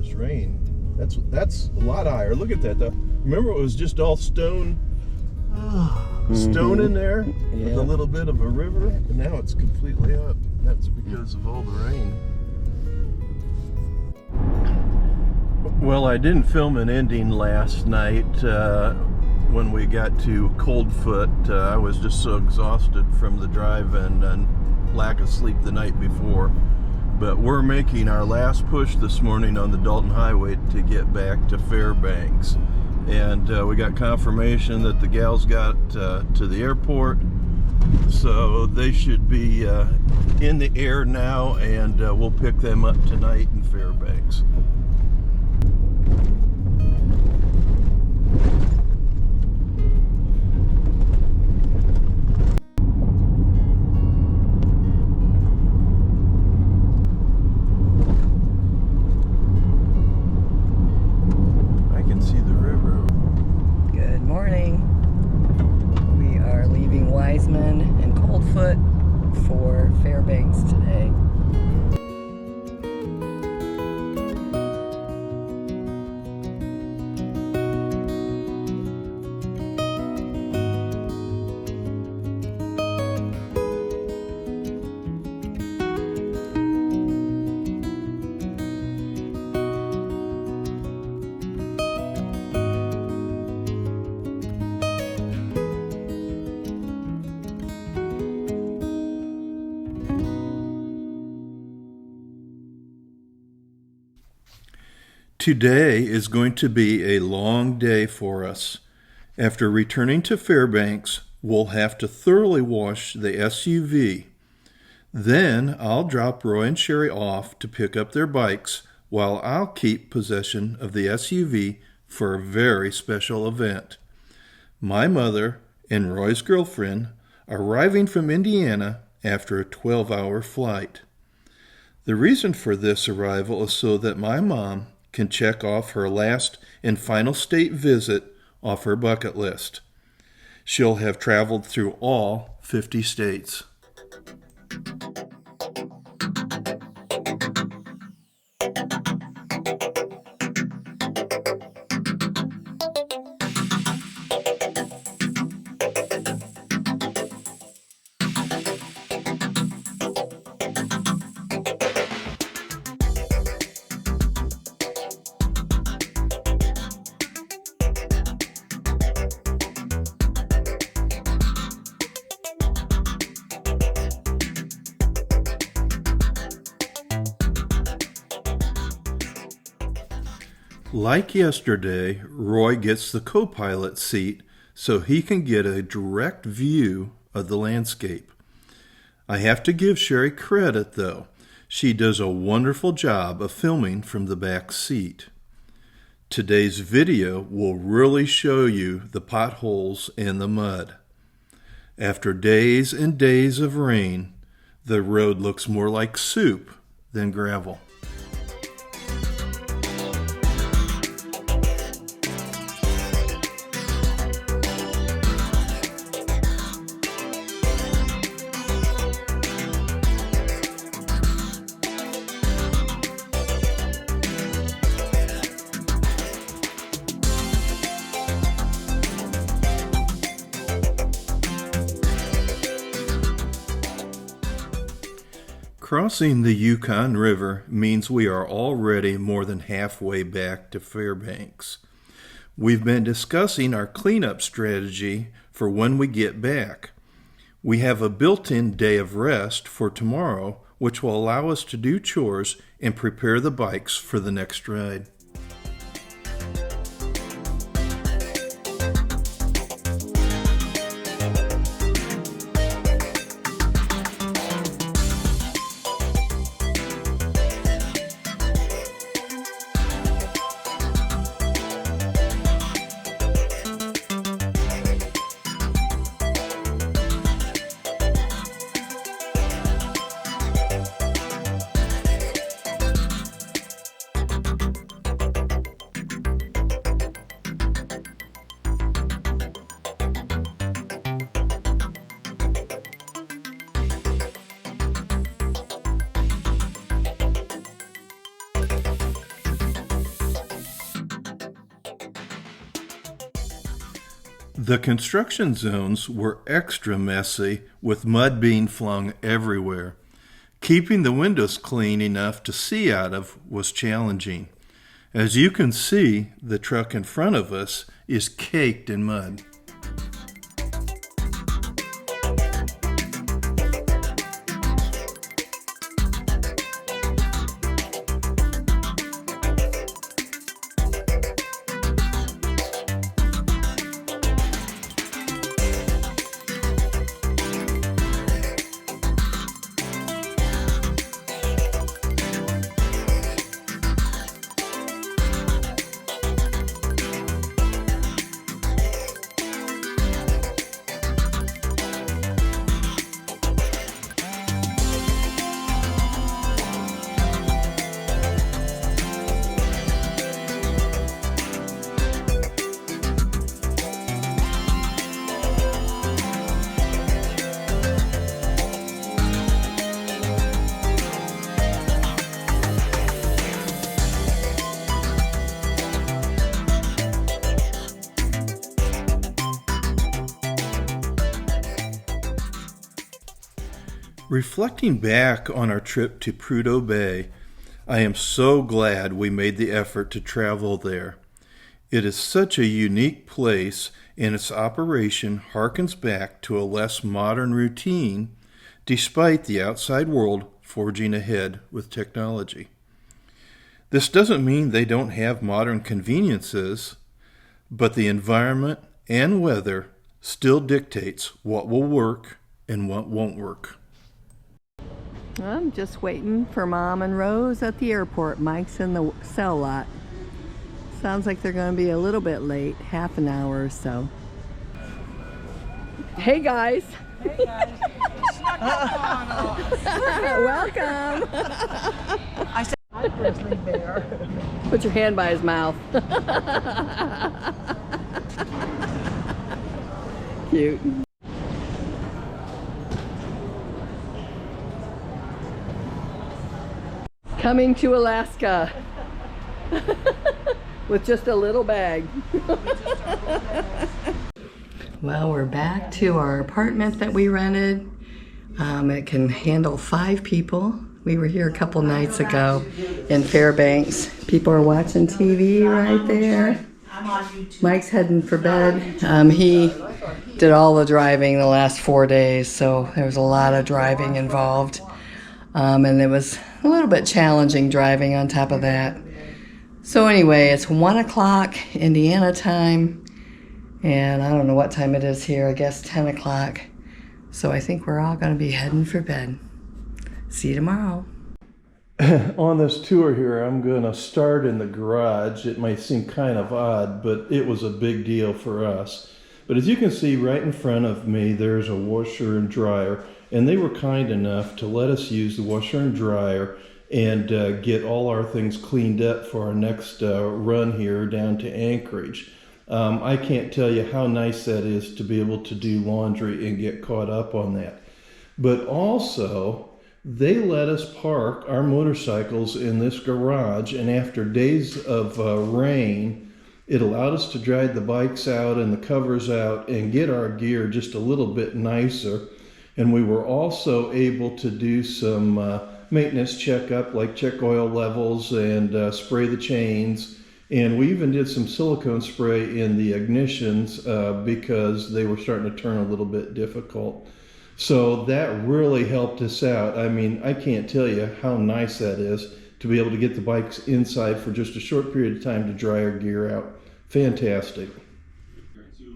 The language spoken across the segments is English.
this rain. That's a lot higher. Look at that though. Remember, it was just all stone in there with a little bit of a river, and now it's completely up. That's because of all the rain. Well, I didn't film an ending last night when we got to Coldfoot. I was just so exhausted from the drive and lack of sleep the night before. But we're making our last push this morning on the Dalton Highway to get back to Fairbanks. And we got confirmation that the gals got to the airport. So they should be in the air now, and we'll pick them up tonight in Fairbanks. Wiseman and Coldfoot for Fairbanks today. Today is going to be a long day for us. After returning to Fairbanks, we'll have to thoroughly wash the SUV. Then I'll drop Roy and Sherry off to pick up their bikes while I'll keep possession of the SUV for a very special event. My mother and Roy's girlfriend are arriving from Indiana after a 12-hour flight. The reason for this arrival is so that my mom can check off her last and final state visit off her bucket list. She'll have traveled through all 50 states. Like yesterday, Roy gets the co-pilot seat so he can get a direct view of the landscape. I have to give Sherry credit, though. She does a wonderful job of filming from the back seat. Today's video will really show you the potholes and the mud. After days and days of rain, the road looks more like soup than gravel. Crossing the Yukon River means we are already more than halfway back to Fairbanks. We've been discussing our cleanup strategy for when we get back. We have a built-in day of rest for tomorrow, which will allow us to do chores and prepare the bikes for the next ride. The construction zones were extra messy, with mud being flung everywhere. Keeping the windows clean enough to see out of was challenging. As you can see, the truck in front of us is caked in mud. Reflecting back on our trip to Prudhoe Bay, I am so glad we made the effort to travel there. It is such a unique place, and its operation harkens back to a less modern routine, despite the outside world forging ahead with technology. This doesn't mean they don't have modern conveniences, but the environment and weather still dictates what will work and what won't work. I'm just waiting for Mom and Rose at the airport. Mike's in the cell lot. Sounds like they're going to be a little bit late, half an hour or so. Hey guys. Hey guys. Welcome. I said, hi, grizzly bear. Put your hand by his mouth. Cute. Coming to Alaska with just a little bag. Well, we're back to our apartment that we rented. It can handle 5 people. We were here a couple nights ago in Fairbanks. People are watching TV right there. Mike's heading for bed. He did all the driving the last 4 days, so there was a lot of driving involved. And it was a little bit challenging driving on top of that. So anyway, it's 1 o'clock Indiana time, and I don't know what time it is here, I guess 10 o'clock. So I think we're all going to be heading for bed. See you tomorrow. On this tour here, I'm going to start in the garage. It might seem kind of odd, but it was a big deal for us. But as you can see right in front of me, there's a washer and dryer. And they were kind enough to let us use the washer and dryer and get all our things cleaned up for our next run here down to Anchorage. I can't tell you how nice that is to be able to do laundry and get caught up on that. But also, they let us park our motorcycles in this garage, and after days of rain, it allowed us to dry the bikes out and the covers out and get our gear just a little bit nicer. And we were also able to do some maintenance checkup, like check oil levels and spray the chains. And we even did some silicone spray in the ignitions because they were starting to turn a little bit difficult. So that really helped us out. I mean, I can't tell you how nice that is to be able to get the bikes inside for just a short period of time to dry our gear out. Fantastic.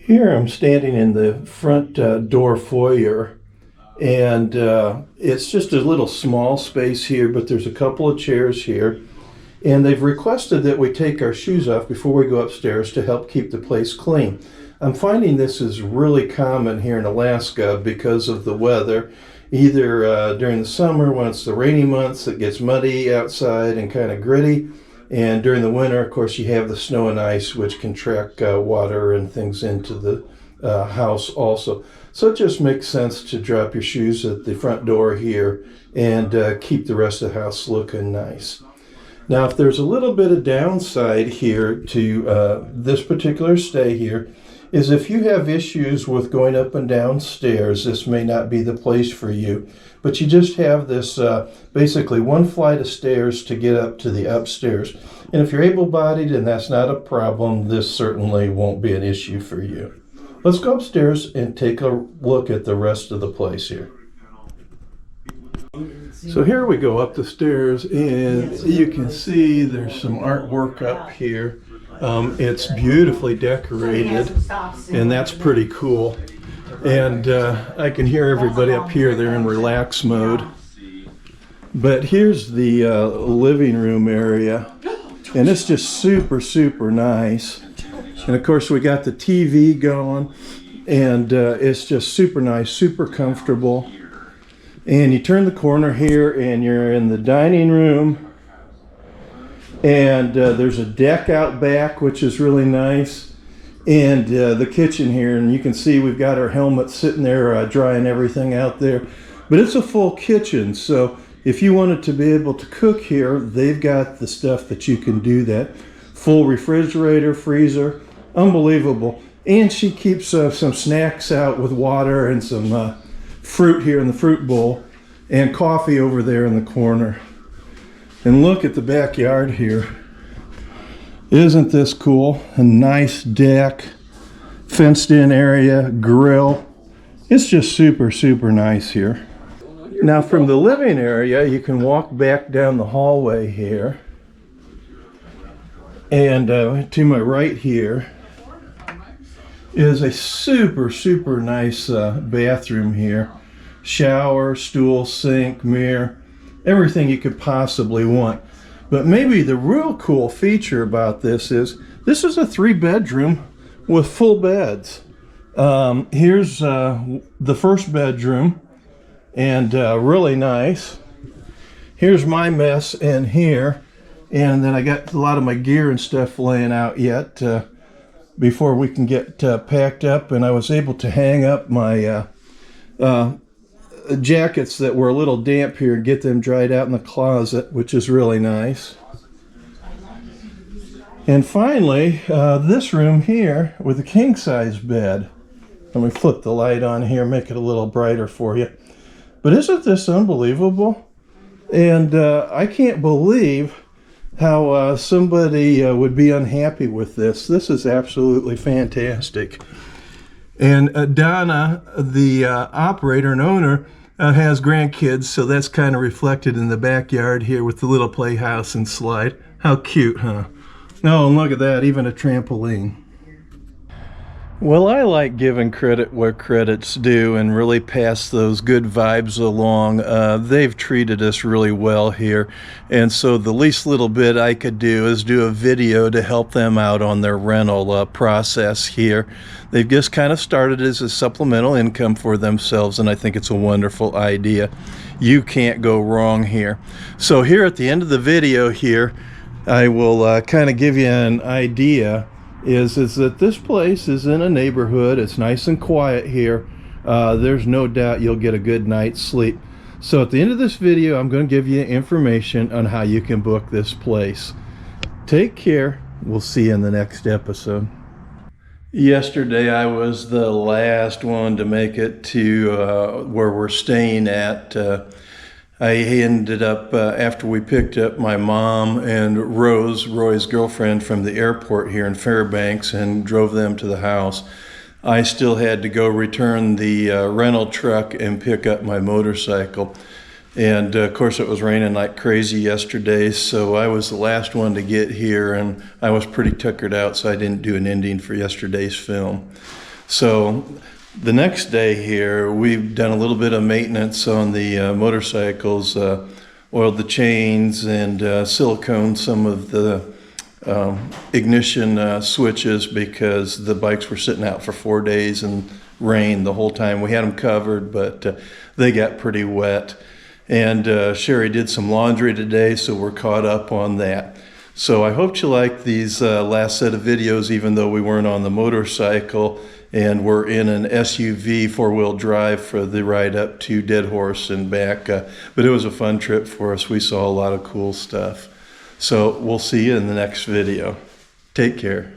Here I'm standing in the front door foyer. And it's just a little small space here, but there's a couple of chairs here. And they've requested that we take our shoes off before we go upstairs to help keep the place clean. I'm finding this is really common here in Alaska because of the weather. Either during the summer when it's the rainy months, it gets muddy outside and kind of gritty. And during the winter, of course, you have the snow and ice, which can track water and things into the house also. So it just makes sense to drop your shoes at the front door here and keep the rest of the house looking nice. Now, if there's a little bit of downside here to this particular stay here, is if you have issues with going up and down stairs, this may not be the place for you. But you just have this basically one flight of stairs to get up to the upstairs. And if you're able-bodied and that's not a problem, this certainly won't be an issue for you. Let's go upstairs and take a look at the rest of the place here. So here we go up the stairs, and you can see there's some artwork up here. It's beautifully decorated, and that's pretty cool. And I can hear everybody up here. They're in relax mode. But here's the living room area, and it's just super, super nice. And of course we got the TV going, and it's just super nice, super comfortable. And you turn the corner here and you're in the dining room, and there's a deck out back, which is really nice, and the kitchen here, and you can see we've got our helmets sitting there drying everything out there. But it's a full kitchen, so if you wanted to be able to cook here, they've got the stuff that you can do that. Full refrigerator, freezer, unbelievable. And she keeps some snacks out with water and some fruit here in the fruit bowl, and coffee over there in the corner. And look at the backyard here. Isn't this cool? A nice deck, fenced in area, grill. It's just super, super nice here. Now from the living area, you can walk back down the hallway here. And to my right here is a super, super nice bathroom here. Shower, stool, sink, mirror, everything you could possibly want. But maybe the real cool feature about this is a 3-bedroom with full beds. Here's the first bedroom, and really nice. Here's my mess in here, and then I got a lot of my gear and stuff laying out yet before we can get packed up. And I was able to hang up my jackets that were a little damp here and get them dried out in the closet, which is really nice. And finally, this room here with a king-size bed. Let me flip the light on here, make it a little brighter for you. But isn't this unbelievable? And I can't believe how somebody would be unhappy with this. This is absolutely fantastic. And Donna, the operator and owner, has grandkids, so that's kind of reflected in the backyard here with the little playhouse and slide. How cute, huh? Oh, and look at that, even a trampoline. Well, I like giving credit where credit's due and really pass those good vibes along. They've treated us really well here, and so the least little bit I could do is do a video to help them out on their rental process here. They've just kind of started as a supplemental income for themselves, and I think it's a wonderful idea. You can't go wrong here. So here at the end of the video here, I will kind of give you an idea is that this place is in a neighborhood. It's nice and quiet here. There's no doubt you'll get a good night's sleep. So at the end of this video, I'm going to give you information on how you can book this place. Take care. We'll see you in the next episode. Yesterday I was the last one to make it to where we're staying at. I ended up, after we picked up my mom and Rose, Roy's girlfriend, from the airport here in Fairbanks and drove them to the house, I still had to go return the rental truck and pick up my motorcycle. And of course it was raining like crazy yesterday, so I was the last one to get here, and I was pretty tuckered out, so I didn't do an ending for yesterday's film. So the next day here, we've done a little bit of maintenance on the motorcycles, oiled the chains and siliconed some of the ignition switches because the bikes were sitting out for 4 days and rained the whole time. We had them covered, but they got pretty wet. And Sherry did some laundry today, so we're caught up on that. So I hope you like these last set of videos, even though we weren't on the motorcycle and we're in an SUV 4-wheel drive for the ride up to Dead Horse and back. But it was a fun trip for us. We saw a lot of cool stuff. So we'll see you in the next video. Take care.